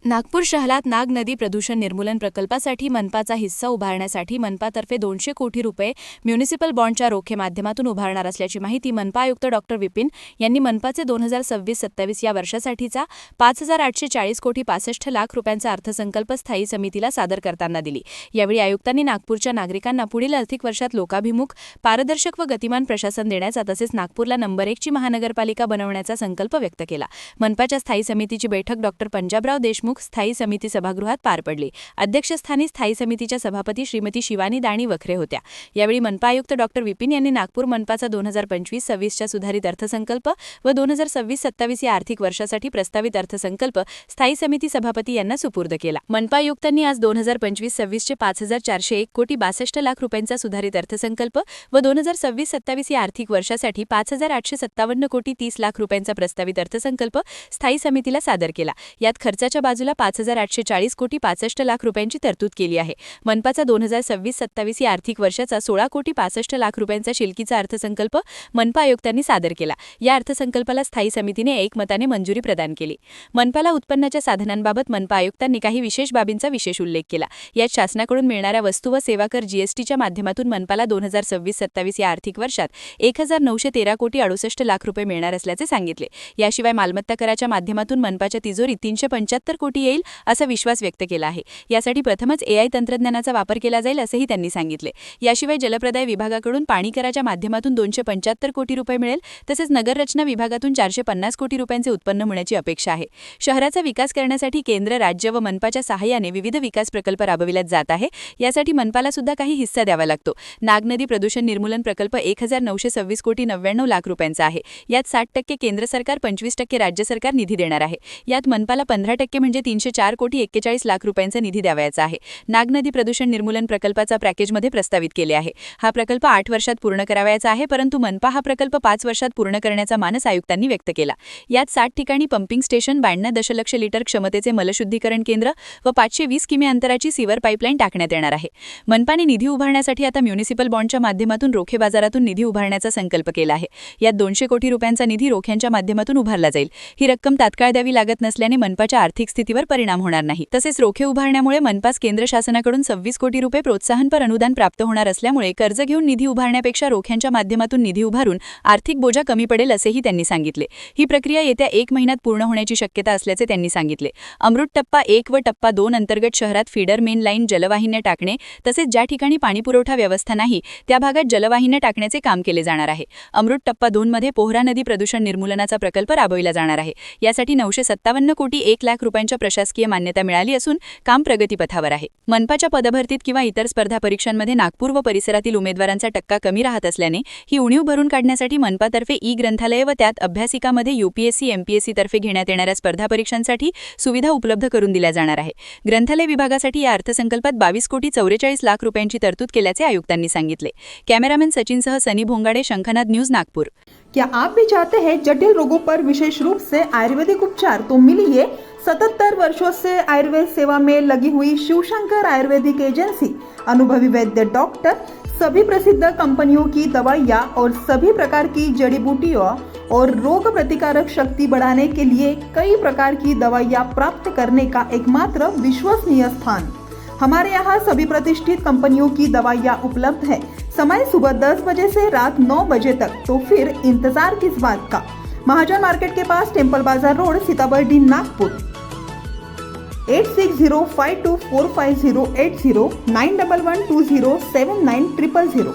नागपूर शहरात नाग नदी प्रदूषण निर्मूलन प्रकल्पासाठी मनपाचा हिस्सा उभारण्यासाठी मनपातर्फे 200 कोटी रुपये म्युनिसिपल बॉन्डच्या रोखे माध्यमातून उभारणार असल्याची माहिती मनपा आयुक्त डॉ. विपिन यांनी मनपाचे 2026-27 या वर्षासाठीचा 5,840 कोटी 65 लाख रुपयांचा अर्थसंकल्प स्थायी समितीला सादर करताना दिली। यावेळी आयुक्तांनी नागपूरच्या नागरिकांना पुढील आर्थिक वर्षात लोकाभिमुख, पारदर्शक व गतिमान प्रशासन देण्याचा तसेच नागपूरला नंबर 1 ची महानगरपालिका बनवण्याचा संकल्प व्यक्त केला। मनपाच्या स्थायी समितीची बैठक डॉ. पंजाबराव देशमुख स्थायी समिती सभागृहात पार पडली। अध्यक्षस्थानी स्थायी समितीच्या सभापती श्रीमती शिवानी दाणी वखरे होत्या। यावेळी मनपा आयुक्त डॉ. विपिन यांनी नागपूर मनपाचा 2025-26 च्या सुधारित अर्थसंकल्प व 2026-27 या आर्थिक वर्षासाठी प्रस्तावित अर्थसंकल्प स्थायी समिती सभापती यांना सुपूर्द केला। मनपा आयुक्तांनी आज 2025-26 चे 5,401 कोटी 62 लाख रुपयांचा सुधारित अर्थसंकल्प व 2026-27 या आर्थिक वर्षासाठी 5,857 कोटी 30 लाख रुपयांचा प्रस्तावित अर्थसंकल्प स्थायी समितीला सादर केला। यात खर्चाच्या बाजूला 5,840 कोटी 65 लाख रुपयांची तरतूद केली आहे। मनपाचा 2026-27 या आर्थिक वर्षाचा 16 कोटी 65 लाख रुपयांचा शिल्लकीचा अर्थसंकल्प मनपा आयुक्तांनी सादर केला। या अर्थसंकल्पाला स्थायी समितीने एकमताने मंजुरी प्रदान केली। मनपाला उत्पन्नाच्या साधनांबाबत मनपा आयुक्तांनी काही विशेष बाबींचा विशेष उल्लेख केला। यात शासनाकडून मिळणाऱ्या वस्तू व सेवा कर जीएसटीच्या माध्यमातून मनपाला 2026-27 या आर्थिक वर्षात 1,913 कोटी 68 लाख रुपये मिळणार असल्याचे सांगितले। याशिवाय मालमत्ता कराच्या माध्यमातून मनपाच्या तिजोरीत 375 कोटी येईल असा विश्वास व्यक्त केला आहे। यासाठी प्रथमच AI तंत्रज्ञानाचा वापर केला जाईल असेही त्यांनी सांगितले। याशिवाय जलप्रदाय विभागाकडून पाणी कराच्या माध्यमातून 275 कोटी रुपये मिळेल तसेच नगररचना विभागातून 450 कोटी रुपयांचे उत्पन्न मिळण्याची अपेक्षा आहे। शहराचा विकास करण्यासाठी केंद्र, राज्य व मनपाच्या सहाय्याने विविध विकास प्रकल्प राबविले जात आहे। यासाठी मनपाला सुद्धा काही हिस्सा द्यावा लागतो। नाग नदी प्रदूषण निर्मूलन प्रकल्प 1,926 कोटी 99 लाख रुपयांचा आहे। यात 60% केंद्र सरकार, 25% राज्य सरकार निधी देणार आहे। यात मनपाला 15% म्हणजे 304 कोटी 41 लाख रुपयांचा निधी द्यावयाचा आहे। नाग नदी प्रदूषण निर्मूलन प्रकल्पाचा पॅकेजमध्ये प्रस्तावित केले आहे। हा प्रकल्प 8 वर्षात पूर्ण करावयाचा आहे, परंतु मनपा हा प्रकल्प 5 वर्षात पूर्ण करण्याचा मानस आयुक्तांनी व्यक्त केला। यात 60 ठिकाणी पंपिंग स्टेशन, 92 दशलक्ष लिटर क्षमतेचे मलशुद्धीकरण केंद्र व 520 किमी अंतराची सीवर पाईपलाईन टाकण्यात येणार आहे। मनपाने निधी उभारण्यासाठी आता म्युनिसिपल बॉन्डच्या माध्यमातून रोखे बाजारातून निधी उभारण्याचा संकल्प केला आहे। यात 200 कोटी रुपयांचा निधी रोख्यांच्या माध्यमातून उभारला जाईल। ही रक्कम तात्काळ द्यावी लागत नसल्याने मनपाच्या आर्थिक स्थितीवर परिणाम होणार नाही। तसेच रोखे उभारण्यामुळे मनपास केंद्र शासनाकडून 26 कोटी रुपये प्रोत्साहनपर अनुदान प्राप्त होणार असल्यामुळे कर्ज घेऊन निधी उभारण्यापेक्षा रोख्यांच्या माध्यमातून निधी उभारून आर्थिक बोजा कमी पडेल असेही त्यांनी सांगितले। ही प्रक्रिया येत्या 1 महिन्यात पूर्ण होण्याची शक्यता असल्याचे त्यांनी सांगितले। अमृत टप्पा 1 व टप्पा 2 अंतर्गत शहरात फीडर मेन लाईन जलवाहिन्या टाकणे तसेच ज्या ठिकाणी पाणीपुरवठा व्यवस्था नाही त्या भागात जलवाहिन्या टाकण्याचे काम केले जाणार आहे। अमृत टप्पा 2 मध्ये पोहरा नदी प्रदूषण निर्मूलनाचा प्रकल्प राबविला जाणार आहे। यासाठी 957 कोटी 1 लाख रुपयांच्या प्रशासकीय मान्यता मिळाली असून काम प्रगतीपथावर आहे। मनपाच्या पदभरतीत किंवा इतर स्पर्धा परीक्षांमध्ये नागपूर व परिसरातील उमेदवारांचा टक्का कमी राहत असल्याने ही उणीव भरून काढण्यासाठी मनपातर्फे ई-ग्रंथालय व त्यात अभ्यासिकामध्ये UPSC MPSC तर्फे घेण्यात येणाऱ्या स्पर्धा परीक्षांसाठी सुविधा उपलब्ध करून दिल्या जाणार आहे। ग्रंथालय विभागासाठी या अर्थसंकल्पात 22 कोटी 44 लाख रुपयांची तरतूद केल्याचे आयुक्तांनी सांगितले। कॅमेरामॅन सचिनसह सनी भोंगाडे, शंखनाद न्यूज, नागपूर। क्या आप भी चाहते हैं जटिल रोगों पर विशेष रूप से आयुर्वेदिक उपचार? तो मिलिए 77 वर्षों से आयुर्वेद सेवा में लगी हुई शिवशंकर आयुर्वेदिक एजेंसी। अनुभवी वैद्य डॉक्टर, सभी प्रसिद्ध कंपनियों की दवाइयाँ और सभी प्रकार की जड़ी बूटियों और रोग प्रतिकारक शक्ति बढ़ाने के लिए कई प्रकार की दवाइयाँ प्राप्त करने का एकमात्र विश्वसनीय स्थान। हमारे यहाँ सभी प्रतिष्ठित कंपनियों की दवाइयाँ उपलब्ध है। समय सुबह 10 बजे से रात 9 बजे तक, तो फिर इंतजार किस बात का। महाजन मार्केट के पास, टेम्पल बाजार रोड, सीताबर्डी, नागपुर। 8605245080 9112079000।